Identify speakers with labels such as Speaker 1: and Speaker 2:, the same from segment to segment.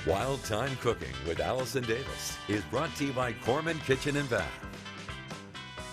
Speaker 1: Wild Time Cooking with Allison Davis is brought to you by Corman Kitchen and Bath.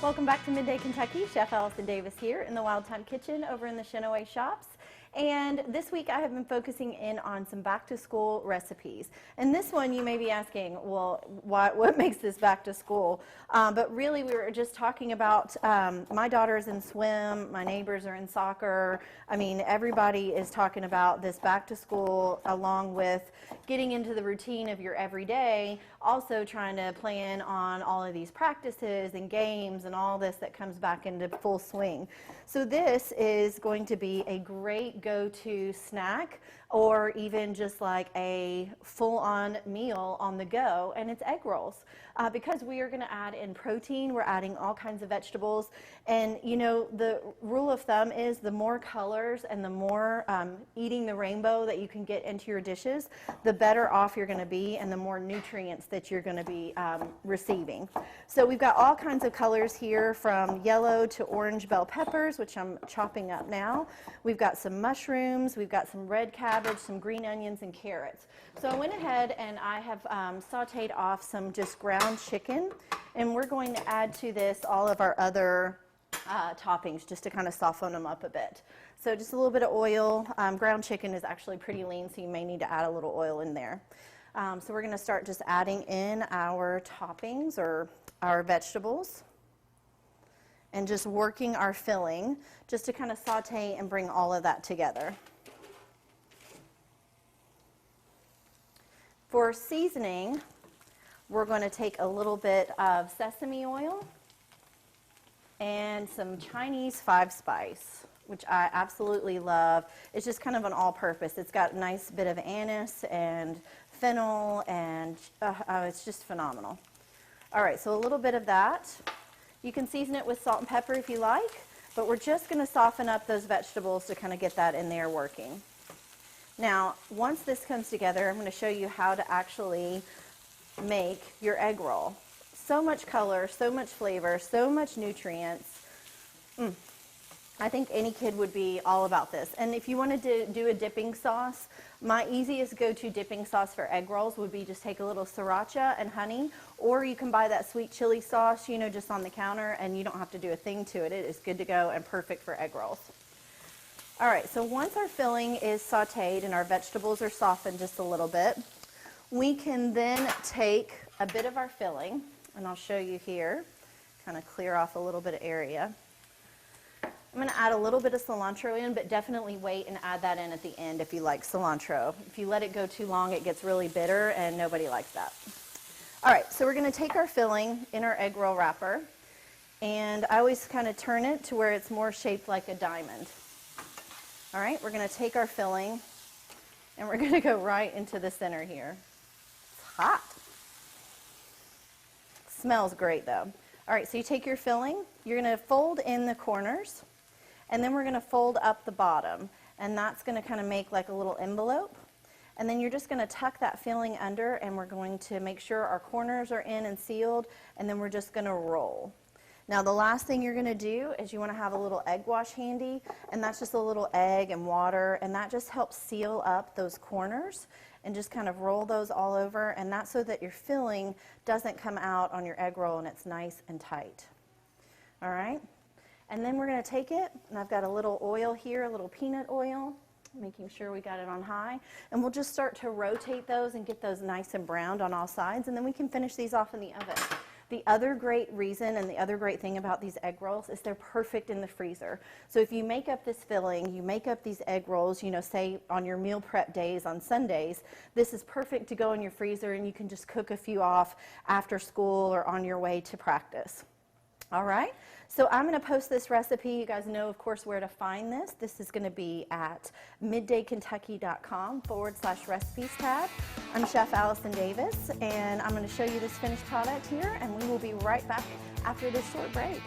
Speaker 2: Welcome back to Midday Kentucky. Chef Allison Davis here in the Wild Time Kitchen over in the Shenaway Shops. And this week I have been focusing in on some back to school recipes. And this one you may be asking, well, what makes this back to school? But really we were just talking about my daughter's in swim, my neighbors are in soccer. I mean, everybody is talking about this back to school along with getting into the routine of your everyday, also trying to plan on all of these practices and games and all this that comes back into full swing. So this is going to be a great go-to snack or even just like a full-on meal on the go, and it's egg rolls. Because we are going to add in protein, we're adding all kinds of vegetables, and you know the rule of thumb is the more colors and the more eating the rainbow that you can get into your dishes, the better off you're going to be and the more nutrients that you're going to be receiving. So we've got all kinds of colors here, from yellow to orange bell peppers, which I'm chopping up now. We've got some mushrooms, we've got some red cabbage, some green onions, and carrots. So I went ahead and I have sauteed off some just ground chicken, and we're going to add to this all of our other toppings just to kind of soften them up a bit. So just a little bit of oil. Ground chicken is actually pretty lean, so you may need to add a little oil in there. So we're going to start just adding in our toppings or our vegetables and just working our filling just to kind of saute and bring all of that together. For seasoning, we're going to take a little bit of sesame oil and some Chinese 5-spice, which I absolutely love. It's just kind of an all-purpose. It's got a nice bit of anise and fennel, and it's just phenomenal. All right, so a little bit of that. You can season it with salt and pepper if you like, but we're just going to soften up those vegetables to kind of get that in there working. Now, once this comes together, I'm going to show you how to actually make your egg roll. So much color, so much flavor, so much nutrients. I think any kid would be all about this. And if you wanted to do a dipping sauce, my easiest go-to dipping sauce for egg rolls would be just take a little sriracha and honey, or you can buy that sweet chili sauce, you know, just on the counter, and you don't have to do a thing to it. It is good to go and perfect for egg rolls. All right, so once our filling is sauteed and our vegetables are softened just a little bit, we can then take a bit of our filling, and I'll show you here, kind of clear off a little bit of area. I'm going to add a little bit of cilantro in, but definitely wait and add that in at the end if you like cilantro. If you let it go too long, it gets really bitter, and nobody likes that. All right, so we're going to take our filling in our egg roll wrapper, and I always kind of turn it to where it's more shaped like a diamond. All right, we're going to take our filling, and we're going to go right into the center here. It's hot. Smells great, though. All right, so you take your filling, you're going to fold in the corners, and then we're going to fold up the bottom, and that's going to kind of make like a little envelope. And then you're just going to tuck that filling under, and we're going to make sure our corners are in and sealed, and then we're just going to roll. Now the last thing you're going to do is you want to have a little egg wash handy, and that's just a little egg and water, and that just helps seal up those corners, and just kind of roll those all over, and that's so that your filling doesn't come out on your egg roll and it's nice and tight. All right? And then we're going to take it, and I've got a little oil here, a little peanut oil, making sure we got it on high, and we'll just start to rotate those and get those nice and browned on all sides, and then we can finish these off in the oven. The other great reason and the other great thing about these egg rolls is they're perfect in the freezer. So if you make up this filling, you make up these egg rolls, you know, say on your meal prep days on Sundays, this is perfect to go in your freezer, and you can just cook a few off after school or on your way to practice. All right, so I'm going to post this recipe. You guys know, of course, where to find this. This is going to be at middaykentucky.com/recipes tab. I'm Chef Allison Davis, and I'm going to show you this finished product here, and we will be right back after this short break.